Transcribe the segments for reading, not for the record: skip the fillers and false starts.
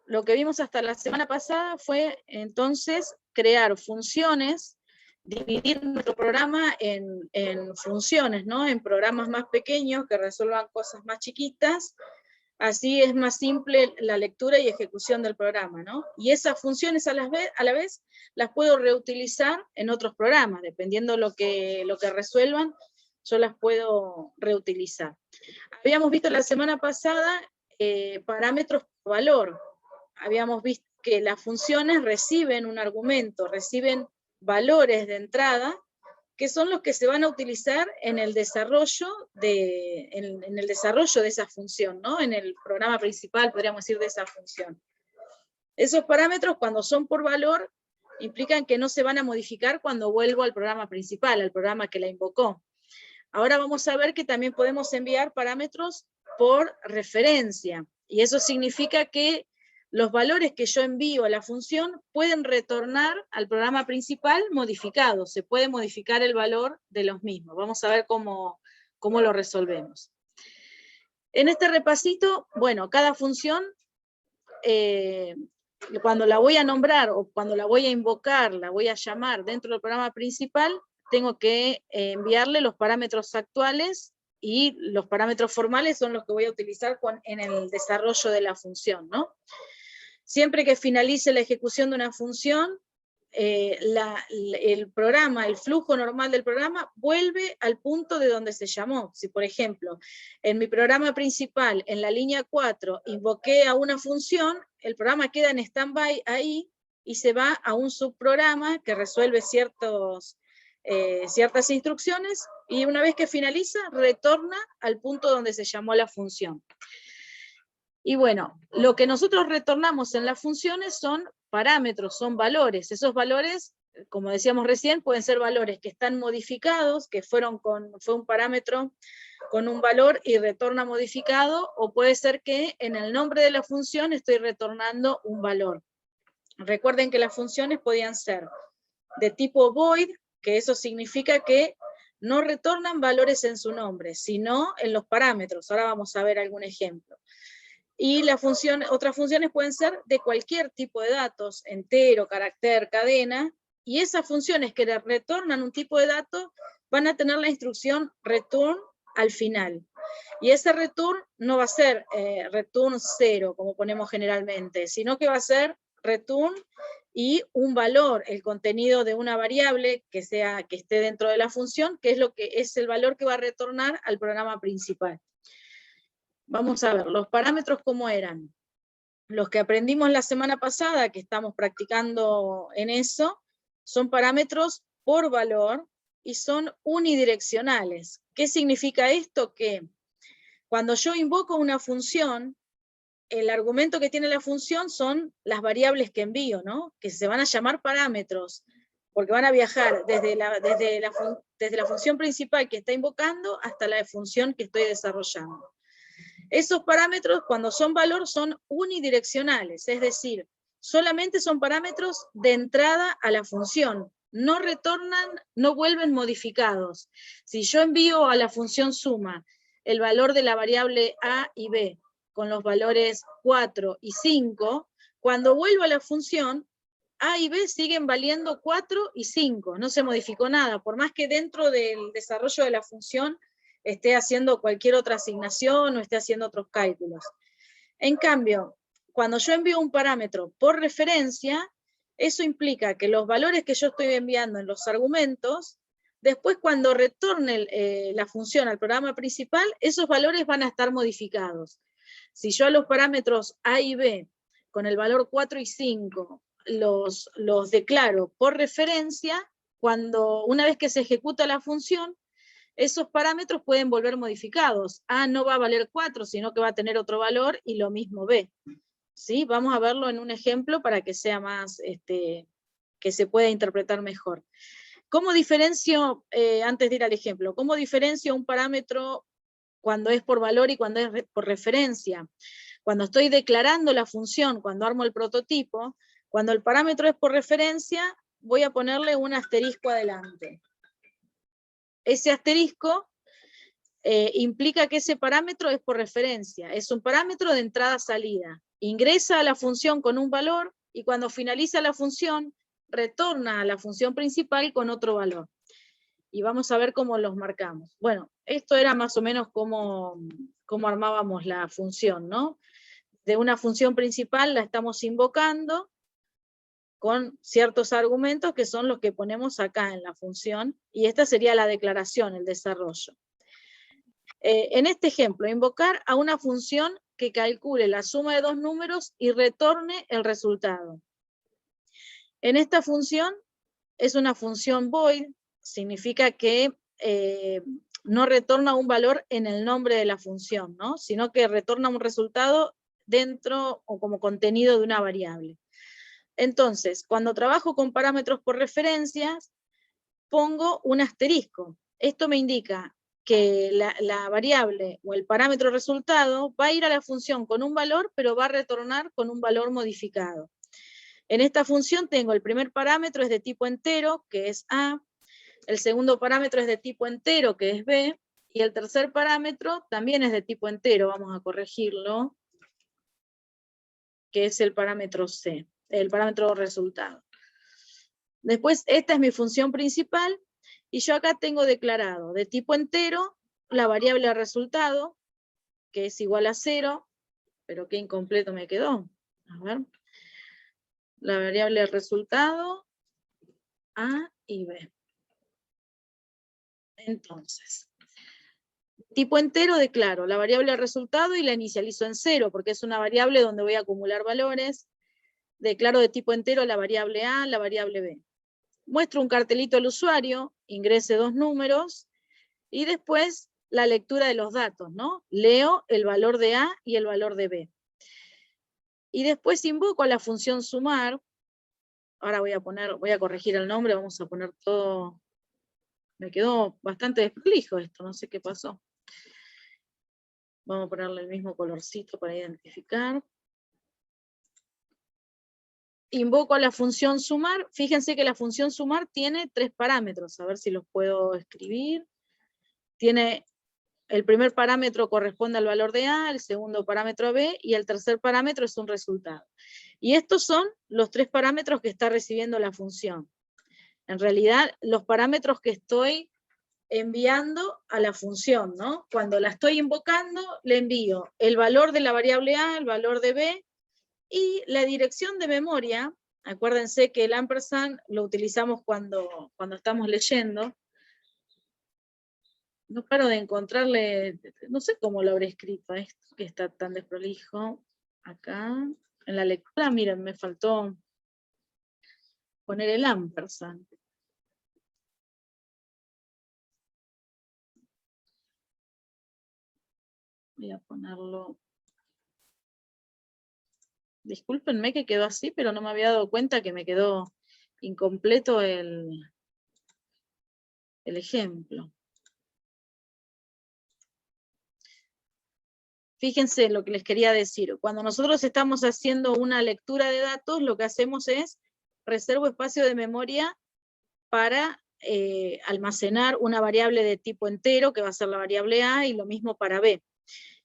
lo que vimos hasta la semana pasada fue entonces crear funciones, dividir nuestro programa en funciones, ¿no? En programas más pequeños que resuelvan cosas más chiquitas. Así es más simple la lectura y ejecución del programa, ¿no? Y esas funciones a la vez las puedo reutilizar en otros programas, dependiendo lo que resuelvan, yo las puedo reutilizar. Habíamos visto la semana pasada parámetros por valor. Habíamos visto que las funciones reciben un argumento, reciben valores de entrada, que son los que se van a utilizar en el desarrollo de, en el desarrollo de esa función, ¿no? En el programa principal, podríamos decir, de esa función. Esos parámetros, cuando son por valor, implican que no se van a modificar cuando vuelvo al programa principal, al programa que la invocó. Ahora vamos a ver que también podemos enviar parámetros por referencia, y eso significa que los valores que yo envío a la función pueden retornar al programa principal modificados, se puede modificar el valor de los mismos. Vamos a ver cómo lo resolvemos. En este repasito, bueno, cada función, cuando la voy a nombrar o cuando la voy a invocar, la voy a llamar dentro del programa principal, tengo que enviarle los parámetros actuales, y los parámetros formales son los que voy a utilizar en el desarrollo de la función, ¿no? Siempre que finalice la ejecución de una función, el programa, el flujo normal del programa, vuelve al punto de donde se llamó. Si, por ejemplo, en mi programa principal, en la línea 4, invoqué a una función, el programa queda en stand-by ahí, y se va a un subprograma que resuelve ciertas instrucciones, y una vez que finaliza, retorna al punto donde se llamó la función. Y bueno, lo que nosotros retornamos en las funciones son parámetros, son valores. Esos valores, como decíamos recién, pueden ser valores que están modificados, que fue un parámetro con un valor y retorna modificado, o puede ser que en el nombre de la función estoy retornando un valor. Recuerden que las funciones podían ser de tipo void, que eso significa que no retornan valores en su nombre, sino en los parámetros. Ahora vamos a ver algún ejemplo. Y otras funciones pueden ser de cualquier tipo de datos, entero, carácter, cadena, y esas funciones que retornan un tipo de dato van a tener la instrucción return al final. Y ese return no va a ser return 0, como ponemos generalmente, sino que va a ser return y un valor, el contenido de una variable que esté dentro de la función, que es el valor que va a retornar al programa principal. Vamos a ver, los parámetros cómo eran. Los que aprendimos la semana pasada, que estamos practicando en eso, son parámetros por valor y son unidireccionales. ¿Qué significa esto? Que cuando yo invoco una función, el argumento que tiene la función son las variables que envío, ¿no? Que se van a llamar parámetros, porque van a viajar desde la función principal que está invocando hasta la función que estoy desarrollando. Esos parámetros, cuando son valor, son unidireccionales, es decir, solamente son parámetros de entrada a la función, no retornan, no vuelven modificados. Si yo envío a la función suma el valor de la variable a y b con los valores 4 y 5, cuando vuelvo a la función, a y b siguen valiendo 4 y 5, no se modificó nada, por más que dentro del desarrollo de la función esté haciendo cualquier otra asignación o esté haciendo otros cálculos. En cambio, cuando yo envío un parámetro por referencia, eso implica que los valores que yo estoy enviando en los argumentos, después cuando retorne la función al programa principal, esos valores van a estar modificados. Si yo a los parámetros a y b, con el valor 4 y 5, los declaro por referencia, una vez que se ejecuta la función, esos parámetros pueden volver modificados. A no va a valer 4, sino que va a tener otro valor, y lo mismo B. ¿Sí? Vamos a verlo en un ejemplo para que sea más, que se pueda interpretar mejor. ¿Cómo diferencio, antes de ir al ejemplo, cómo diferencio un parámetro cuando es por valor y cuando es por referencia? Cuando estoy declarando la función, cuando armo el prototipo, cuando el parámetro es por referencia, voy a ponerle un asterisco adelante. Ese asterisco implica que ese parámetro es por referencia, es un parámetro de entrada-salida. ingresa a la función con un valor, y cuando finaliza la función, retorna a la función principal con otro valor. Y vamos a ver cómo los marcamos. Bueno, esto era más o menos cómo armábamos la función, ¿no? De una función principal la estamos invocando con ciertos argumentos que son los que ponemos acá en la función, y esta sería la declaración, el desarrollo. En este ejemplo, invocar a una función que calcule la suma de dos números y retorne el resultado. En esta función es una función void, significa que no retorna un valor en el nombre de la función, ¿no? Sino que retorna un resultado dentro o como contenido de una variable. Entonces, cuando trabajo con parámetros por referencias, pongo un asterisco. Esto me indica que la variable o el parámetro resultado va a ir a la función con un valor, pero va a retornar con un valor modificado. En esta función tengo el primer parámetro es de tipo entero, que es A, el segundo parámetro es de tipo entero, que es B, y el tercer parámetro también es de tipo entero, vamos a corregirlo, que es el parámetro C, el parámetro resultado. Después, esta es mi función principal, y yo acá tengo declarado de tipo entero la variable resultado, que es igual a 0, pero qué incompleto me quedó. A ver. La variable resultado, A y B. Entonces, tipo entero declaro la variable resultado y la inicializo en 0, porque es una variable donde voy a acumular valores. Declaro de tipo entero la variable A, la variable B. Muestro un cartelito al usuario, ingrese dos números, y después la lectura de los datos, ¿no? Leo el valor de A y el valor de B. Y después invoco a la función sumar. Ahora voy a corregir el nombre, vamos a poner todo. Me quedó bastante desprolijo esto, no sé qué pasó. Vamos a ponerle el mismo colorcito para identificar. Invoco a la función sumar. Fíjense que la función sumar tiene tres parámetros, a ver si los puedo escribir. Tiene el primer parámetro corresponde al valor de A, el segundo parámetro a B, y el tercer parámetro es un resultado. Y estos son los tres parámetros que está recibiendo la función. En realidad, los parámetros que estoy enviando a la función, ¿no? Cuando la estoy invocando, le envío el valor de la variable A, el valor de B, y la dirección de memoria. Acuérdense que el ampersand lo utilizamos cuando estamos leyendo. No paro de encontrarle, no sé cómo lo habré escrito a esto, que está tan desprolijo. Acá, en la lectura, miren, me faltó poner el ampersand. Voy a ponerlo. Discúlpenme que quedó así, pero no me había dado cuenta que me quedó incompleto el ejemplo. Fíjense lo que les quería decir. Cuando nosotros estamos haciendo una lectura de datos, lo que hacemos es reservo espacio de memoria para almacenar una variable de tipo entero, que va a ser la variable A, y lo mismo para B.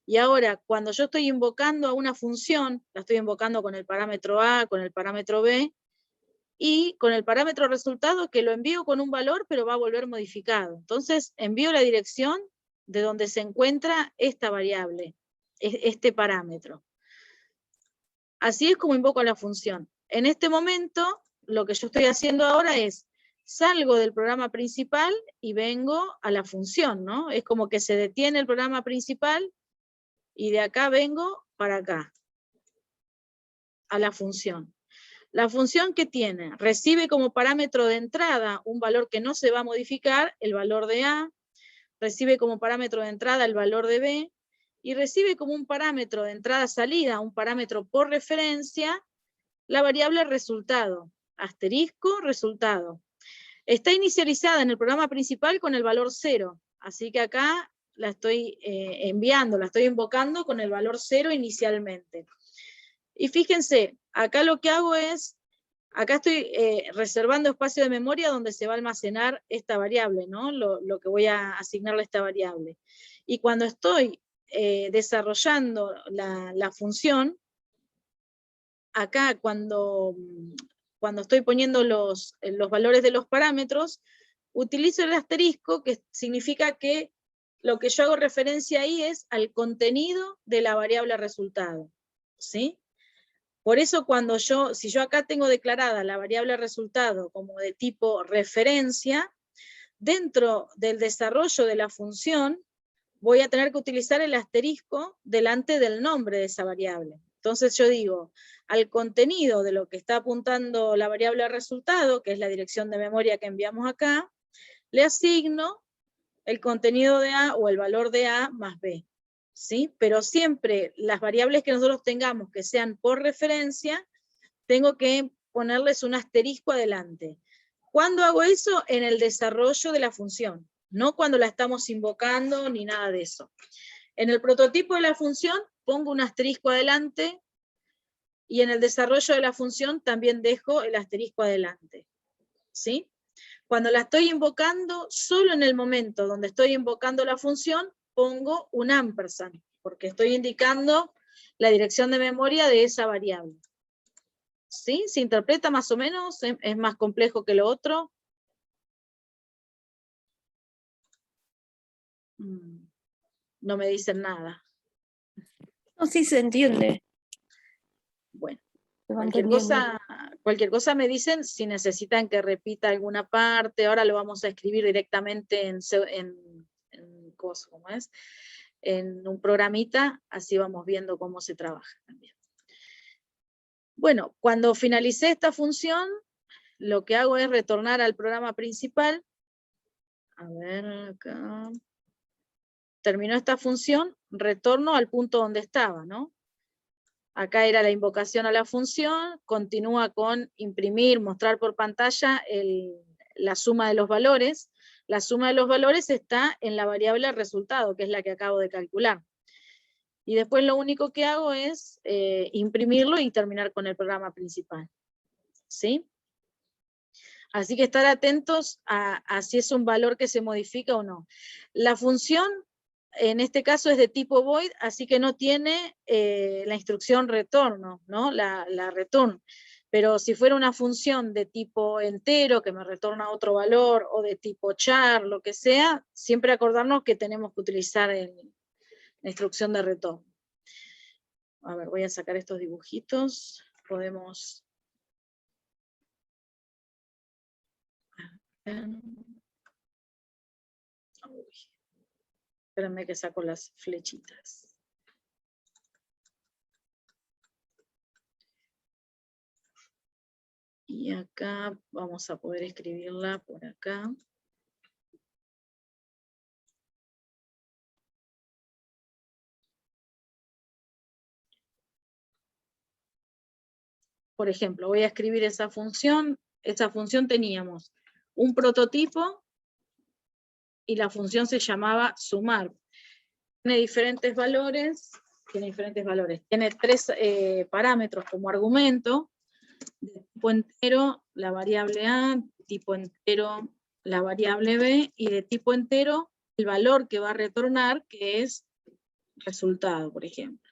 Y ahora, cuando yo estoy invocando a una función, la estoy invocando con el parámetro A, con el parámetro B, y con el parámetro resultado que lo envío con un valor, pero va a volver modificado. Entonces, envío la dirección de donde se encuentra esta variable, este parámetro. Así es como invoco a la función. En este momento, lo que yo estoy haciendo ahora es, salgo del programa principal y vengo a la función, ¿no? Es como que se detiene el programa principal y de acá vengo para acá, a la función. La función que tiene, recibe como parámetro de entrada un valor que no se va a modificar, el valor de A, recibe como parámetro de entrada el valor de B, y recibe como un parámetro de entrada-salida, un parámetro por referencia, la variable resultado, asterisco, resultado. Está inicializada en el programa principal con el valor 0, así que acá la estoy enviando, la estoy invocando con el valor 0 inicialmente. Y fíjense, acá lo que hago es, acá estoy reservando espacio de memoria donde se va a almacenar esta variable, ¿no? Lo que voy a asignarle a esta variable. Y cuando estoy desarrollando la función, acá cuando estoy poniendo los valores de los parámetros, utilizo el asterisco, que significa que lo que yo hago referencia ahí es al contenido de la variable resultado, ¿sí? Por eso si yo acá tengo declarada la variable resultado como de tipo referencia, dentro del desarrollo de la función voy a tener que utilizar el asterisco delante del nombre de esa variable. Entonces yo digo, al contenido de lo que está apuntando la variable resultado, que es la dirección de memoria que enviamos acá, le asigno el contenido de A o el valor de A más B, ¿sí? Pero siempre las variables que nosotros tengamos que sean por referencia, tengo que ponerles un asterisco adelante. ¿Cuándo hago eso? En el desarrollo de la función, no cuando la estamos invocando ni nada de eso. En el prototipo de la función pongo un asterisco adelante y en el desarrollo de la función también dejo el asterisco adelante, ¿sí? Cuando la estoy invocando, solo en el momento donde estoy invocando la función, pongo un ampersand, porque estoy indicando la dirección de memoria de esa variable. ¿Sí? ¿Se interpreta más o menos? ¿Es más complejo que lo otro? No me dicen nada. No, sí se entiende. Bueno. Cualquier cosa me dicen si necesitan que repita alguna parte. Ahora lo vamos a escribir directamente en un programita, así vamos viendo cómo se trabaja también. Bueno, cuando finalicé esta función, lo que hago es retornar al programa principal. A ver, acá. Terminó esta función, retorno al punto donde estaba, ¿no? Acá era la invocación a la función, continúa con imprimir, mostrar por pantalla la suma de los valores. La suma de los valores está en la variable resultado, que es la que acabo de calcular. Y después lo único que hago es imprimirlo y terminar con el programa principal. ¿Sí? Así que estar atentos a si es un valor que se modifica o no. La función en este caso es de tipo void, así que no tiene la instrucción retorno, ¿no? La return. Pero si fuera una función de tipo entero, que me retorna otro valor, o de tipo char, lo que sea, siempre acordarnos que tenemos que utilizar la instrucción de retorno. A ver, voy a sacar estos dibujitos. Podemos... Espérenme que saco las flechitas. Y acá vamos a poder escribirla por acá. Por ejemplo, voy a escribir esa función. Esa función teníamos un prototipo y la función se llamaba sumar. Tiene diferentes valores. Tiene 3 parámetros como argumento. De tipo entero, la variable A, de tipo entero, la variable B, y de tipo entero, el valor que va a retornar, que es resultado, por ejemplo.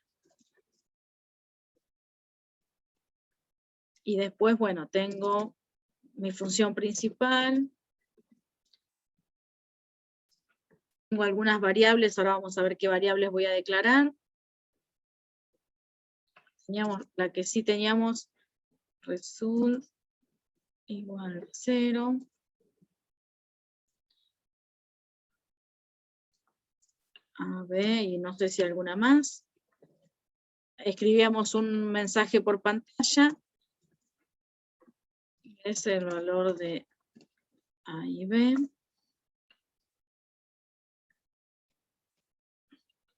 Y después, bueno, tengo mi función principal. Tengo algunas variables, ahora vamos a ver qué variables voy a declarar. La que sí teníamos, result igual a 0. A ver, y no sé si alguna más. Escribíamos un mensaje por pantalla. Es el valor de A y B.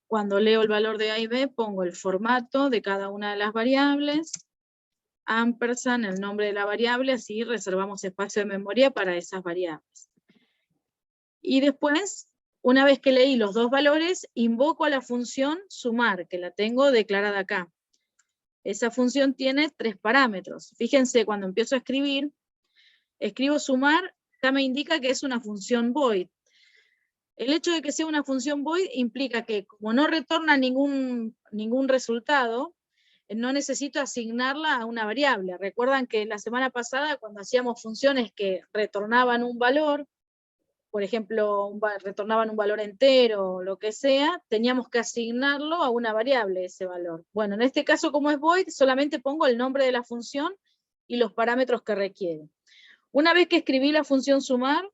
Cuando leo el valor de A y B, pongo el formato de cada una de las variables, ampersand, el nombre de la variable, así reservamos espacio de memoria para esas variables. Y después, una vez que leí los 2 valores, invoco a la función sumar, que la tengo declarada acá. Esa función tiene 3 parámetros. Fíjense, cuando empiezo a escribo sumar, ya me indica que es una función void. El hecho de que sea una función void implica que, como no retorna ningún resultado, no necesito asignarla a una variable. Recuerdan que la semana pasada, cuando hacíamos funciones que retornaban un valor, por ejemplo, retornaban un valor entero o lo que sea, teníamos que asignarlo a una variable ese valor. Bueno, en este caso, como es void, solamente pongo el nombre de la función y los parámetros que requiere. Una vez que escribí la función sumar,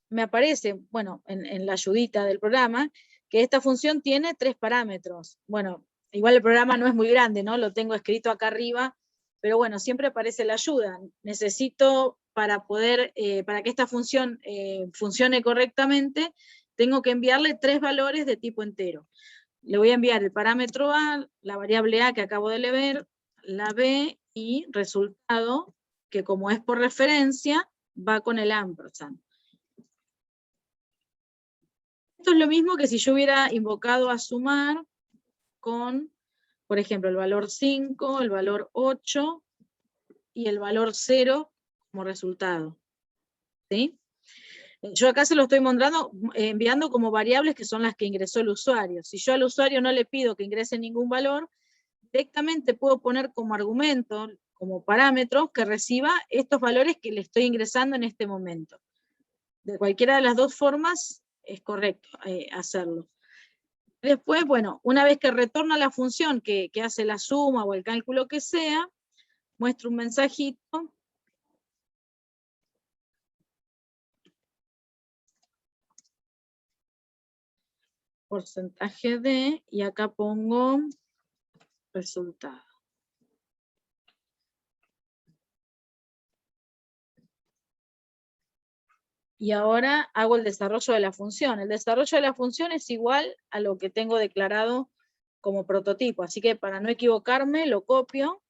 me aparece, bueno, en la ayudita del programa, que esta función tiene 3 parámetros. Bueno, igual el programa no es muy grande, ¿no? Lo tengo escrito acá arriba, pero bueno, siempre aparece la ayuda. Necesito, para que esta función funcione correctamente, tengo que enviarle 3 valores de tipo entero. Le voy a enviar el parámetro A, la variable A que acabo de leer, la B y resultado, que como es por referencia, va con el ampersand. Esto es lo mismo que si yo hubiera invocado a sumar con, por ejemplo, el valor 5, el valor 8 y el valor 0 como resultado. ¿Sí? Yo acá se lo estoy enviando como variables que son las que ingresó el usuario. Si yo al usuario no le pido que ingrese ningún valor, directamente puedo poner como argumento, como parámetros, que reciba estos valores que le estoy ingresando en este momento. De cualquiera de las dos formas es correcto hacerlo. Después, bueno, una vez que retorna la función que hace la suma o el cálculo que sea, muestro un mensajito. Porcentaje de, y acá pongo resultado. Y ahora hago el desarrollo de la función. El desarrollo de la función es igual a lo que tengo declarado como prototipo, así que para no equivocarme lo copio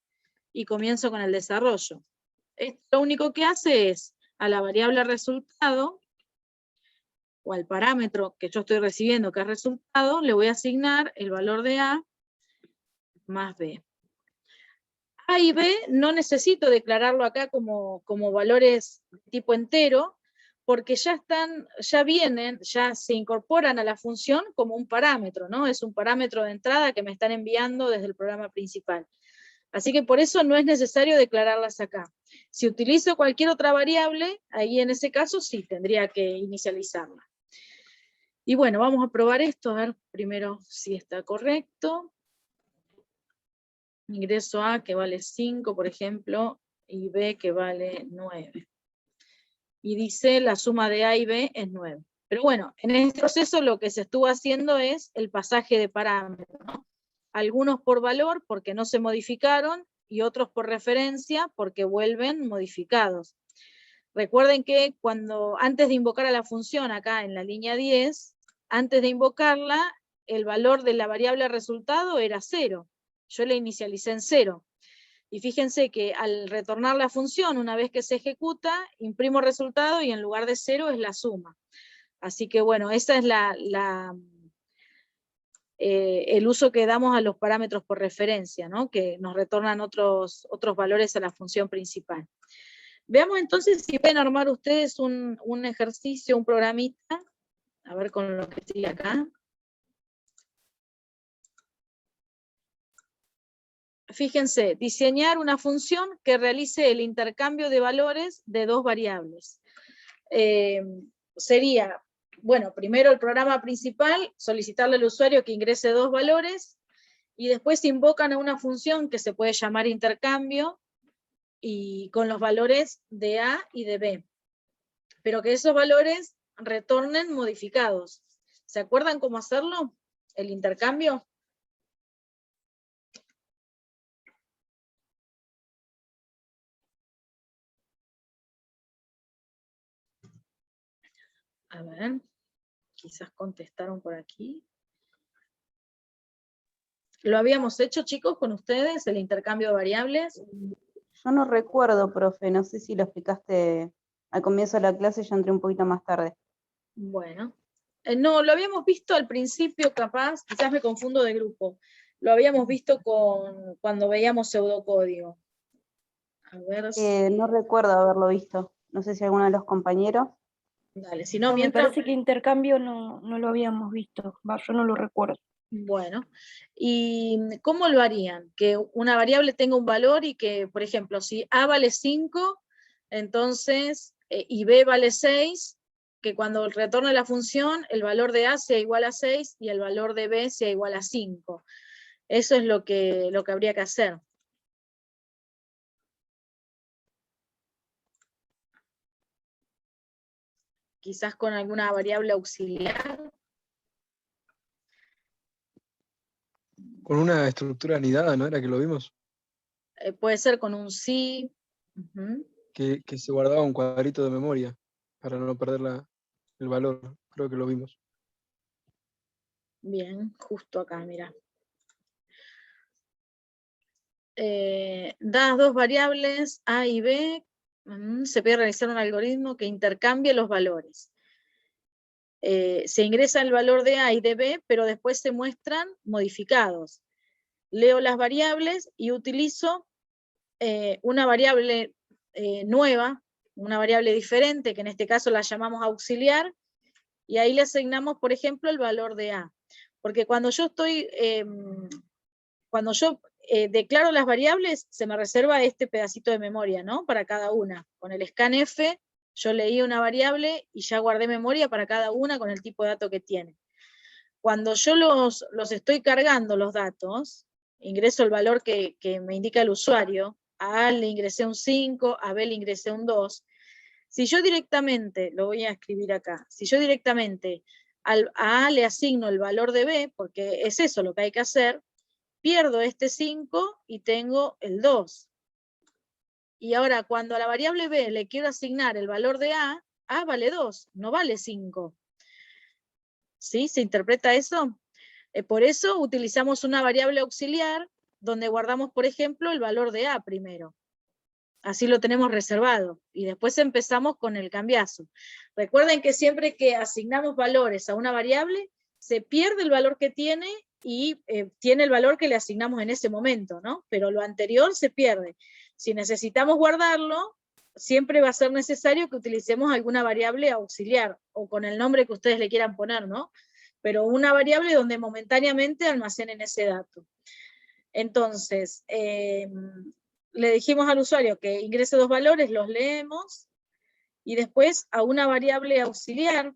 y comienzo con el desarrollo. Esto lo único que hace es a la variable resultado o al parámetro que yo estoy recibiendo que es resultado, le voy a asignar el valor de A más B. A y B no necesito declararlo acá como valores tipo entero, porque ya se incorporan a la función como un parámetro, ¿no? Es un parámetro de entrada que me están enviando desde el programa principal. Así que por eso no es necesario declararlas acá. Si utilizo cualquier otra variable, ahí en ese caso sí tendría que inicializarla. Y bueno, vamos a probar esto, a ver primero si está correcto. Ingreso A que vale 5, por ejemplo, y B que vale 9. Y dice la suma de A y B es 9. Pero bueno, en este proceso lo que se estuvo haciendo es el pasaje de parámetros, ¿no? Algunos por valor porque no se modificaron y otros por referencia porque vuelven modificados. Recuerden que antes de invocar a la función acá en la línea 10, antes de invocarla, el valor de la variable resultado era 0. Yo le inicialicé en 0. Y fíjense que al retornar la función, una vez que se ejecuta, imprimo resultado y en lugar de 0 es la suma. Así que bueno, esa es el uso que damos a los parámetros por referencia, ¿no? Que nos retornan otros valores a la función principal. Veamos entonces si pueden armar ustedes un ejercicio, un programita, a ver con lo que sigue acá. Fíjense, diseñar una función que realice el intercambio de valores de dos variables. Sería, bueno, primero el programa principal, solicitarle al usuario que ingrese dos valores, y después invocan a una función que se puede llamar intercambio, y con los valores de A y de B. Pero que esos valores retornen modificados. ¿Se acuerdan cómo hacerlo? El intercambio. A ver, quizás contestaron por aquí. ¿Lo habíamos hecho, chicos, con ustedes, el intercambio de variables? Yo no recuerdo, profe, no sé si lo explicaste al comienzo de la clase, yo entré un poquito más tarde. Bueno, no, lo habíamos visto al principio, capaz, quizás me confundo de grupo. Lo habíamos visto cuando veíamos pseudocódigo. A ver No recuerdo haberlo visto. No sé si alguno de los compañeros. Dale, si no, No, me mientras... parece que intercambio no lo habíamos visto. Yo no lo recuerdo. Bueno, ¿y cómo lo harían? Que una variable tenga un valor y que, por ejemplo, si A vale 5, entonces, y B vale 6, que cuando retorne la función, el valor de A sea igual a 6 y el valor de B sea igual a 5. Eso es lo que habría que hacer. Quizás con alguna variable auxiliar. Con una estructura anidada, ¿no era que lo vimos? Puede ser con un sí. Ujú. Que se guardaba un cuadrito de memoria para no perder el valor. Creo que lo vimos. Bien, justo acá, mira. Dadas dos variables A y B, se puede realizar un algoritmo que intercambie los valores. Se ingresa el valor de A y de B, pero después se muestran modificados. Leo las variables y utilizo una variable nueva, una variable diferente, que en este caso la llamamos auxiliar, y ahí le asignamos, por ejemplo, el valor de A. Porque cuando yo declaro las variables, se me reserva este pedacito de memoria, ¿no? Para cada una. Con el scanf, yo leí una variable y ya guardé memoria para cada una con el tipo de dato que tiene. Cuando yo los estoy cargando los datos, ingreso el valor que me indica el usuario, a A le ingresé un 5, a B le ingresé un 2. Si yo directamente, lo voy a escribir acá, si yo directamente a A le asigno el valor de B, porque es eso lo que hay que hacer, pierdo este 5 y tengo el 2. Y ahora cuando a la variable B le quiero asignar el valor de A vale 2, no vale 5. ¿Sí? ¿Se interpreta eso? Por eso utilizamos una variable auxiliar donde guardamos, por ejemplo, el valor de A primero. Así lo tenemos reservado. Y después empezamos con el cambiazo. Recuerden que siempre que asignamos valores a una variable, se pierde el valor que tiene y tiene el valor que le asignamos en ese momento, ¿no? Pero lo anterior se pierde. Si necesitamos guardarlo, siempre va a ser necesario que utilicemos alguna variable auxiliar, o con el nombre que ustedes le quieran poner, ¿no? Pero una variable donde momentáneamente almacenen ese dato. Entonces, le dijimos al usuario que ingrese dos valores, los leemos, y después a una variable auxiliar,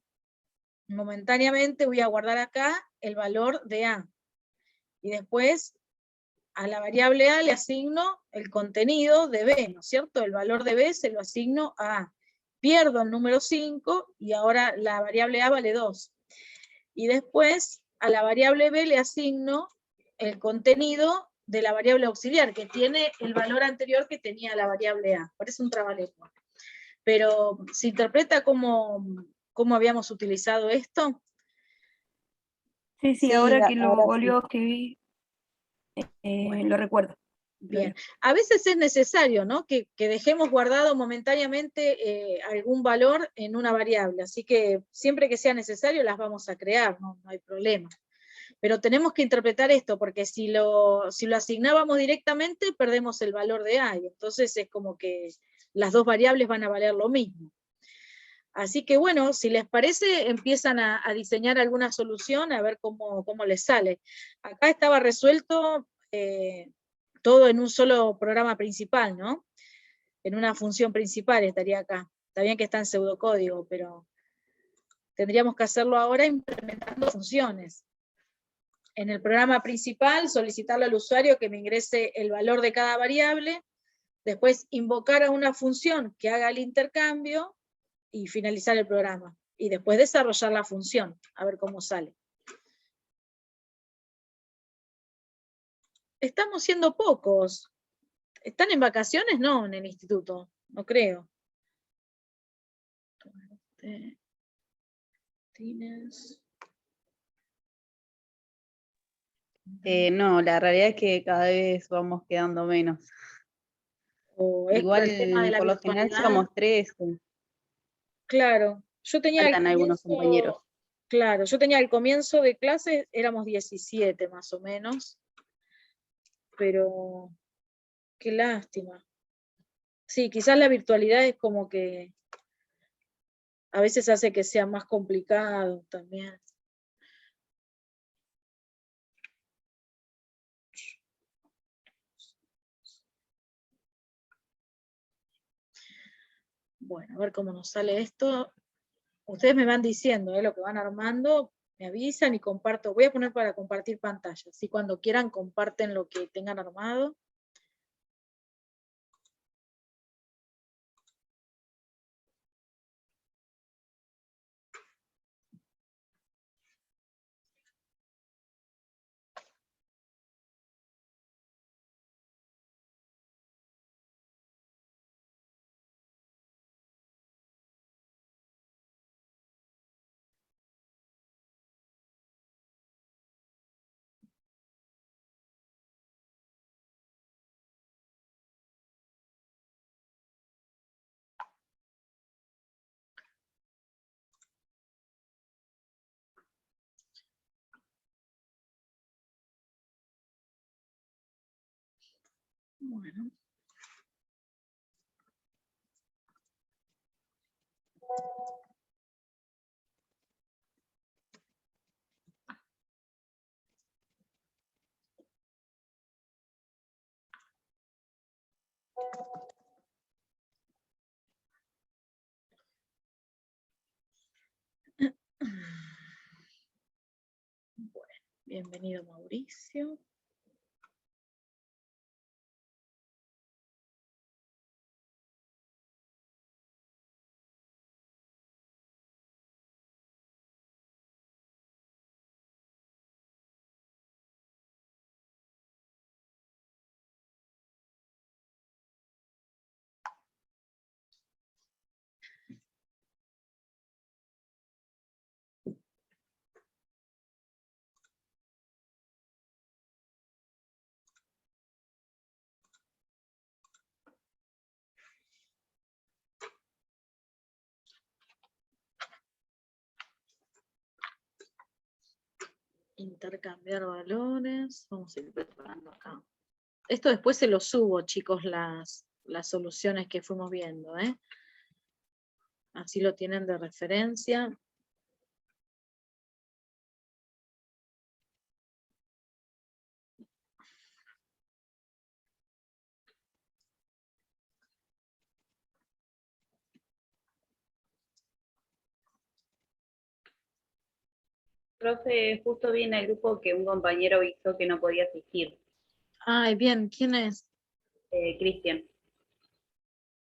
momentáneamente voy a guardar acá el valor de A. Y después a la variable A le asigno el contenido de B, ¿no es cierto? El valor de B se lo asigno a A. Pierdo el número 5 y ahora la variable A vale 2. Y después a la variable B le asigno el contenido de la variable auxiliar, que tiene el valor anterior que tenía la variable A. Parece un trabalengua. Pero ¿se interpreta cómo habíamos utilizado esto? Sí, Sí, ahora que lo ahora sí. volvió a escribir, Bueno. lo recuerdo. Bien, a veces es necesario, ¿no? que dejemos guardado momentáneamente algún valor en una variable, así que siempre que sea necesario las vamos a crear, no hay problema. Pero tenemos que interpretar esto, porque si lo asignábamos directamente, perdemos el valor de A, y entonces es como que las dos variables van a valer lo mismo. Así que bueno, si les parece, empiezan a diseñar alguna solución, a ver cómo les sale. Acá estaba resuelto todo en un solo programa principal, ¿no? En una función principal estaría acá. Está bien que está en pseudocódigo, pero tendríamos que hacerlo ahora implementando funciones. En el programa principal, solicitarle al usuario que me ingrese el valor de cada variable, después invocar a una función que haga el intercambio y finalizar el programa. Y después desarrollar la función, a ver cómo sale. Estamos siendo pocos. ¿Están en vacaciones? No, en el instituto. No creo. No, la realidad es que cada vez vamos quedando menos. O es por Igual, el tema de la por lo general virtualidad. somos 3, Claro, yo tenía al faltan algunos compañeros. comienzo, claro, yo tenía al comienzo de clases, éramos 17 más o menos, pero qué lástima. Sí, quizás la virtualidad es como que a veces hace que sea más complicado también. Bueno, a ver cómo nos sale esto. Ustedes me van diciendo lo que van armando, me avisan y comparto. Voy a poner para compartir pantalla. Así cuando quieran comparten lo que tengan armado. Bueno. Bueno, bienvenido Mauricio. Intercambiar valores. Vamos a ir preparando acá. Esto después se lo subo, chicos, las soluciones que fuimos viendo. Así lo tienen de referencia. Profe, justo vi en el grupo que un compañero avisó que no podía asistir, Ay, bien, ¿quién es? Cristian.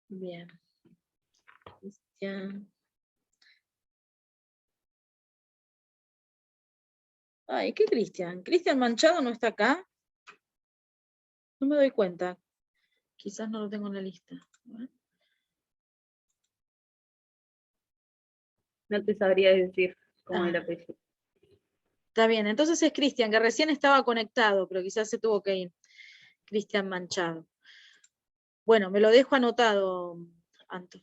Bien. Cristian. Ay, ¿qué Cristian? ¿Cristian Manchado no está acá? No me doy cuenta. Quizás no lo tengo en la lista. A ver. No te sabría decir cómo era Ah, el apellido. está bien, entonces es Cristian, que recién estaba conectado, pero quizás se tuvo que ir. Cristian Manchado. Bueno, me lo dejo anotado, Anto.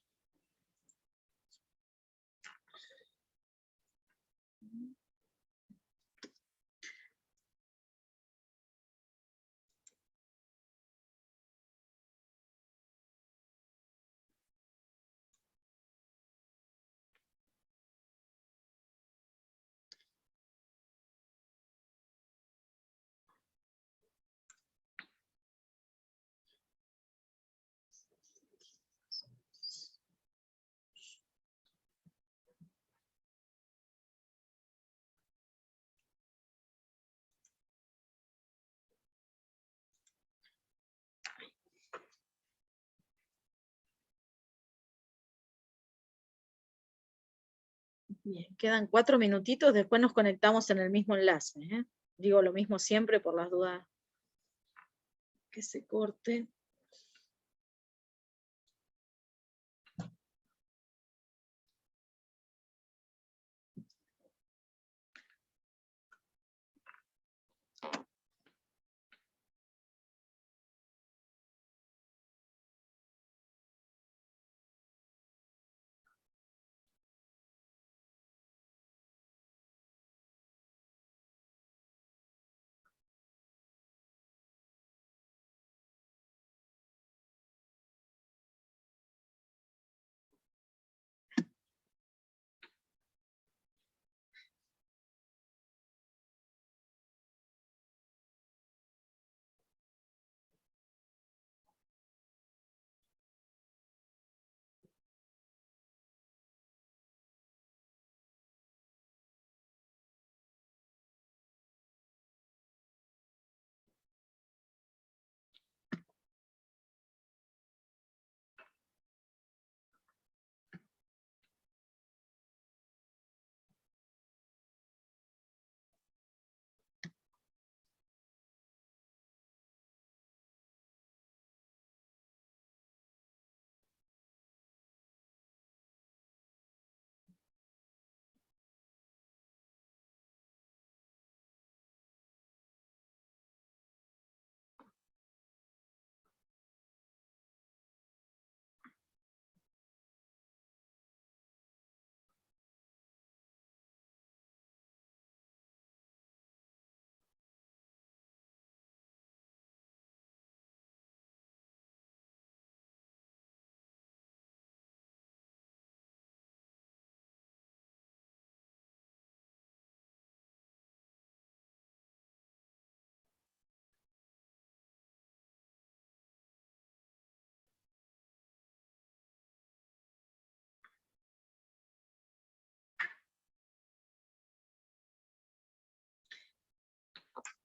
Bien, quedan 4 minutitos, después nos conectamos en el mismo enlace. Digo lo mismo siempre por las dudas que se corte.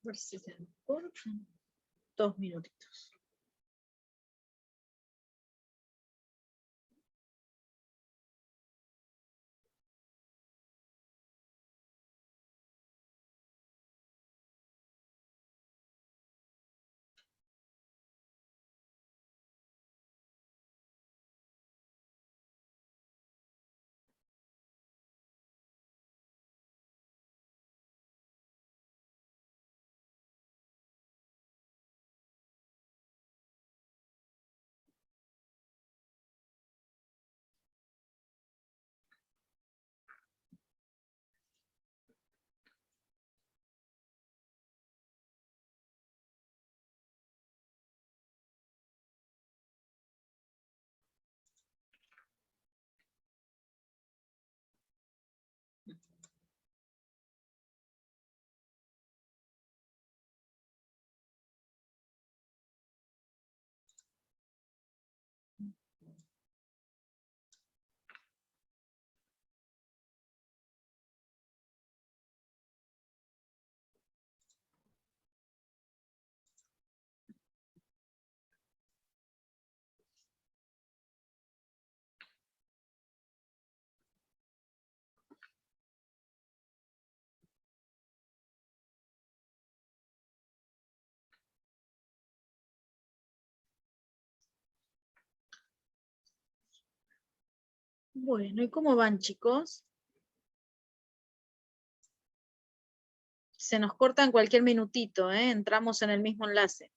ver si se me cortan. 2 minutitos. Bueno, ¿y cómo van, chicos? Se nos corta en cualquier minutito, ¿eh? Entramos en el mismo enlace.